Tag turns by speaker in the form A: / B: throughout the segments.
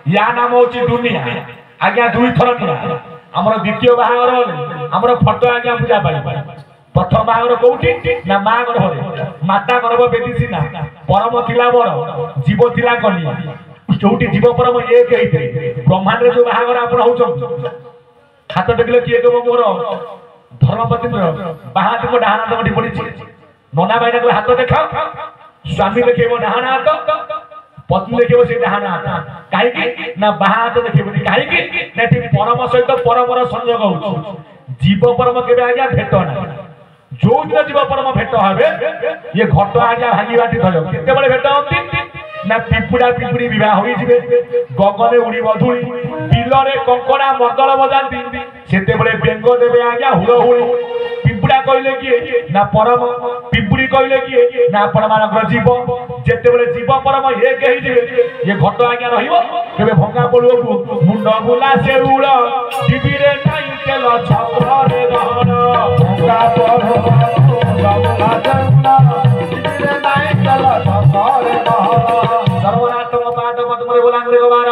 A: या नाम होची दुनिया आज्ञा दुई थर निया हमर द्वितीय बाहागर हमर फोटो आज्ञा पूजा पाई प्रथम बाहागर कोउठी ना मां घर हरे माता गर्भ बेदिसी ना परम थिला बर जीव थिला कन्या चौटी जीव परम एक हेते ब्रह्मांड रे जो बाहागर आपण होचन हाथ देखले किए कहबो मोर धर्मपति बाहात को डाहाना दमटी पड़ी नना भाई को हाथ देखाओ स्वामी देखेबो डाहाना हाथ पत्नी देखिबो से डाहाना हाथ काहे कि ना बाहात देखिबोनी काहे कि नेठी परम सहित परमर संयोग होउ जीव परम केबे आज्ञा भेट ना जो दिन जीव परम भेट हबे ये घट आज्ञा भांगी बाटी धयो केते बळे भेट होती ना पिपुड़ा पिपुड़ी विवाह होई जिवे गगने उड़ी बधुली बिलरे कंकड़ा मदल बजांती सेते बळे बेंग देबे आज्ञा हुलो हुलो पिपुड़ा कहले कि ना परम पिपुड़ी कहले कि ना आपण मानकर जीव जेते बळे जीव परम एक हेई जिवे ये घट आज्ञा रहिबो केबे भंगा पडुओ मुंड बुला से उड़ टीवीरे नाइ तेल छपरे रहन भंगा पडो बाबा जन्ना टीवीरे नाइ तेल छपरे रहन सर्वनाथम पाद पद्मरे बोलांगे गोबार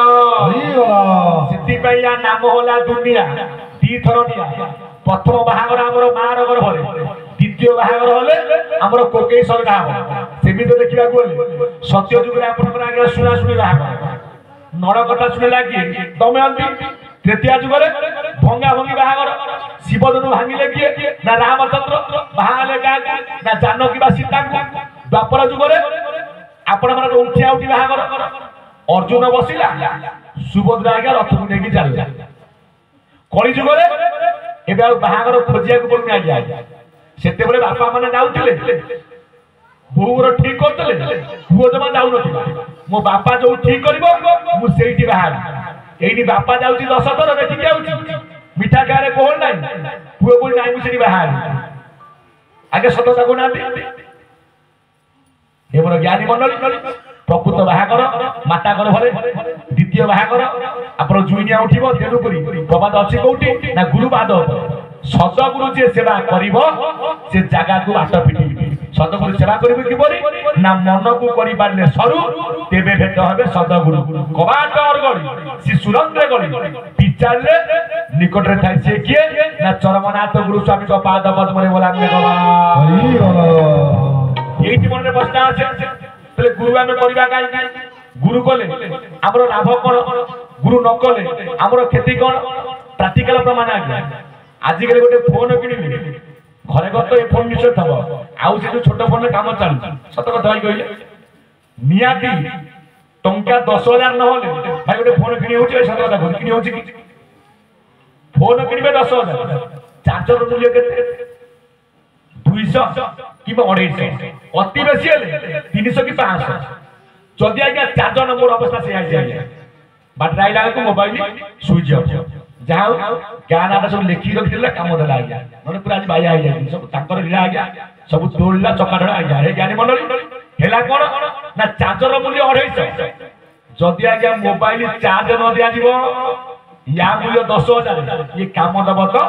A: सिद्धि पैया नाम होला दुनिया दी थर निया प्रथम बाहागर हमर मार घर भरे द्वितीय बाहागर होले हमर कोकेई सरगा हो सेमी तो देखिबा गोले सत्य जुग रे आपण पर आगे सुना सुनी बाहागर नड़ कथा सुने लागी दमयंती तृतीय जुग रे भंगा भंगी बाहागर शिवधनु भांगिले किए ना रामचंद्र बाहाले का ना जानकी बा सीता द्वापर जुग रे आपण मन उठिया उठी बाहागर अर्जुन बसिला सुभद्रा आज्ञा रथ को नेकी चलला कली जुग रे एबे बाहागर खोजिया को पड़नी आज्ञा सेते बेले बापा माने जाउतिले भूर ठीक करतले पुओ जमा जाउ नथिला मो बापा जो ठीक करबो मु सेठी बाहार एठी बापा जाउची 10 थर देखि जाउची मिठा गारे कोहल नाही पुओ बोल नाही मु सेठी बाहार आगे सतता को नाती हे मोर ज्ञानी मंडली प्रकृत बाहागर माता घर भरे द्वितीय बाहागर आपण जुइनिया उठिबो तेनु करी प्रबाद अछि कोउठी ना गुरुपाद सतगुरु जे सेवा करिवो से जागा को आट पिटी सतगुरु सेवा करिवो किबरी ना मन को करि पारले सरू तेबे भेट होबे सतगुरु कबाट अरगड़ी सि सुरंद्र गड़ी विचारले निकट रे थाई से किए ना चरमनाथ गुरु स्वामी को पाद पद्मरे बोलांगे गवा एठी मन रे बस्ता আছে तले गुरु आमे करिबा काई गुरु कोले हमरो लाभ कोन गुरु न कोले हमरो खेती कोन प्रैक्टिकल प्रमाण आज्ञा आज के गोटे फोन किनिबी घरे गत ए फोन निश्चय थबो आउ से छोट फोन रे काम चालू सत कथा कहिले नियाती टंका 10000 न होले भाई गोटे फोन किनि होची सत कथा किनि होची फोन किनिबे 10000 चार्जर मूल्य केते 200 कि 250 अति बेसी हेले 300 कि 500 जदि आज्ञा चार्जर नंबर अवस्था से आइ जाय बट राइला को मोबाइल स्विच ऑफ जाओ ज्ञान आटा सब लिखि रखिले काम देला आज्ञा माने पूरा आज बाया आइ जाय सब तांकर लीला आज्ञा सब तोड़ला चकाडा आज्ञा हे ज्ञानी मंडली हेला कोन ना चार्जर मूल्य 250 जदि आज्ञा मोबाइल चार्ज न दिया जीवो या मूल्य 10000 ये काम दब तो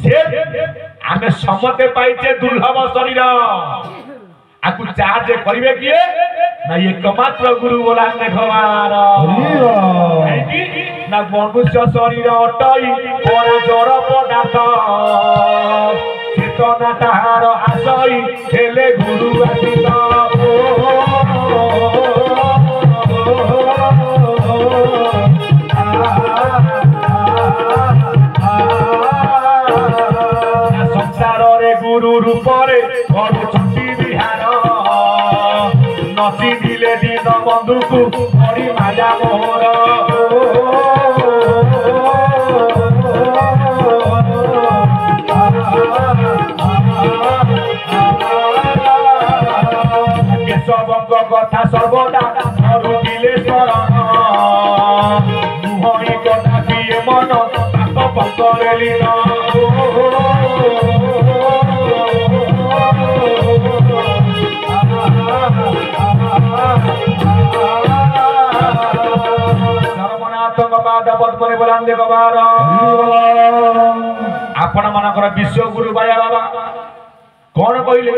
A: से आमे समते पाइचे दुर्लभ शरीर आकु चार्ज करिवे किए ना एकमात्र गुरु बोला देखवार ना मनुष्य शरीर अटई पर जड़ पदार्थ चेतना ताहार आसई हेले गुरु आसित संसार रे गुरु रूप रे करूछंती विहार नसी दिले दिन बंधु को बड़ी माया मोर केशवंग कथा सर्वदा करुले शरण नुहई कथा किए मन पाप पकड़े लीन आपण मानकर विश्व गुरु बाया बाबा कौन कहले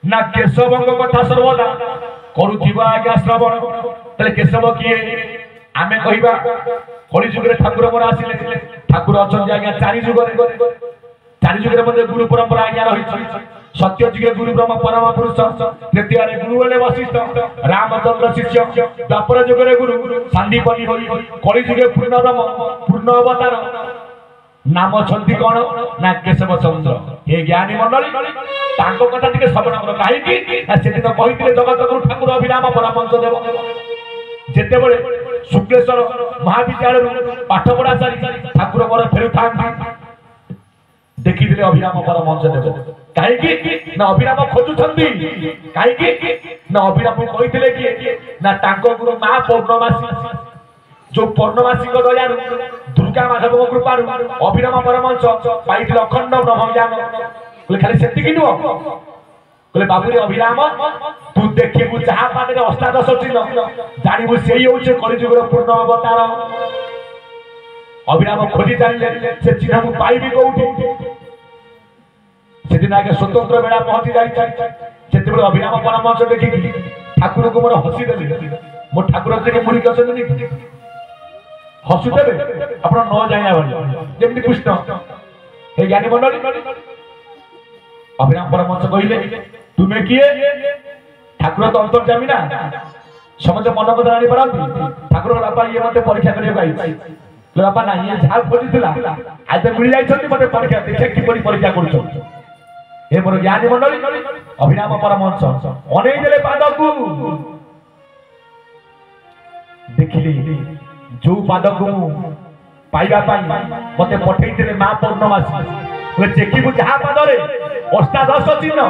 A: ना केशवंग कथा सर्वदा करुथिबा आज्ञा श्रवण तले केशव किए आमे कहबा कली जुग रे ठाकुर मोर आसिले ठाकुर अछन आज्ञा चारि जुग रे मध्ये गुरु परंपरा आज्ञा रही सत्य जुगे गुरु ब्रह्म परम पुरुष तृतीय रे गुरु वाले वशिष्ठ रामचंद्र शिष्य द्वापर जुग रे गुरु सांदीपनी होई कली जुगे पूर्ण अवतार नाम छंती कौन ना केशव चंद्र हे ज्ञानी मंडली तांको कथा टिके श्रवण कर काहे कि से दिन कहिथिले जगत गुरु ठाकुर अभिराम परमहंस देव जेते बेले शुक्लेश्वर महाविद्यालय पाठ पढ़ा सारी ठाकुर मोर फेरु थांती देखिथिले अभिराम परमहंस देव काहे कि ना अभिराम खोजु छंती काहे कि ना अभिराम कहिथिले कि ना तांको गुरु मा पौर्णमासी जो पौर्णमासी को दया दुर्गा माधव कृपा अभिराम परमहंस पाइथिले अखंड ब्रह्म ज्ञान बोले खाली सेति कि नुह बोले बाबू अभिराम तू देखिबु जहा पाने अष्टादश चिन्ह जानिबु सेई होचे कलिजुगर पूर्ण अवतार अभिराम खोजी जानिले से चिन्ह को पाइबी कोउठी सेदिन आगे स्वतंत्र बेला पहुंची जाई जेतेबेले अभिराम परमहंस देखि ठाकुर को मोर हसी देली मो ठाकुर जे मुड़ी कसनी हसु देबे आपण न जाइना बनी जेमति कृष्ण हे ज्ञानी मंडली अभिराम परमहंस कहिले तुमे किए ठाकुर तो अंतर्जामी ना समझ मन को जानी परंतु ठाकुर बापा ये मते परीक्षा करियो गाई ले बापा ना ये झाल खोजितला आज मिल जाई छथि मते परीक्षा देखै कि परीक्षा करछो हे मोर ज्ञानी मंडली अभिराम परमहंस अनै देले पादकु देखिले जो पादकु पाइबा मते पठेइथिले मा पौर्णमासी देखिबु जहा पादरे अष्टादश चिन्ह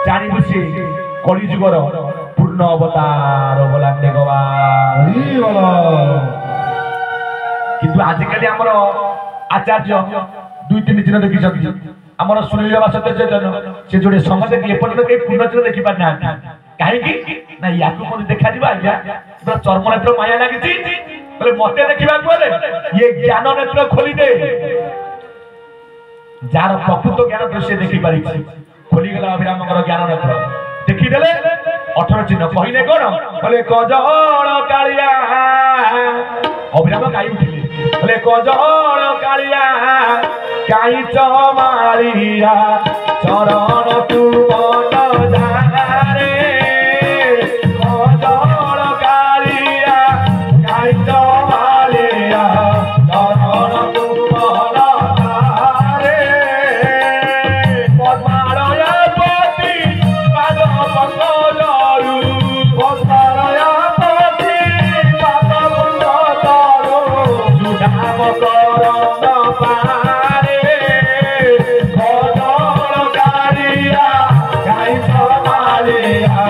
A: जानिबु से कली जुगर पूर्ण अवतार बोला भगवान किंतु आजिकली हमर आचार्य दुई तीन चिन्ह देखि छथि हमर सुनील बाबा सत्यचेतन से जोडे समझे कि एपर्यंत के पूर्ण चिन्ह देखि पार ना काहे कि ना याकु कोन देखा दिबा आज्ञा पूरा चर्म नेत्र माया लागिछि बोले मते देखिबा बोले ये ज्ञान नेत्र खोली दे जार प्रकृत ज्ञान दृश्य देखि पारि खोली गला अभिराम ज्ञान नेत्र देखि देले 18 चिन्ह कहिले कोन बोले कजळ कालिया अभिराम गाई उठिले बोले कजळ कालिया काई चमालिया चरण तू मन धारे कजळ कालिया काई चमालिया चरण तू मन धारे पद्मालया पति पाद पंकजरु पद्मालया पति पाद पंकजरु सुधाम करन पारे कजळ कालिया काई चमालिया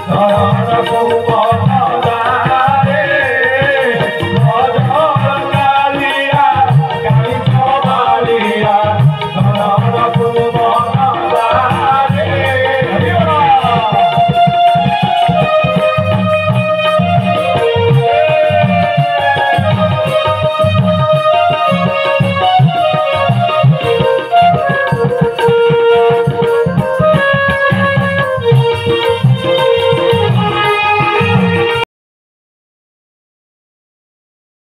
A: चरण तू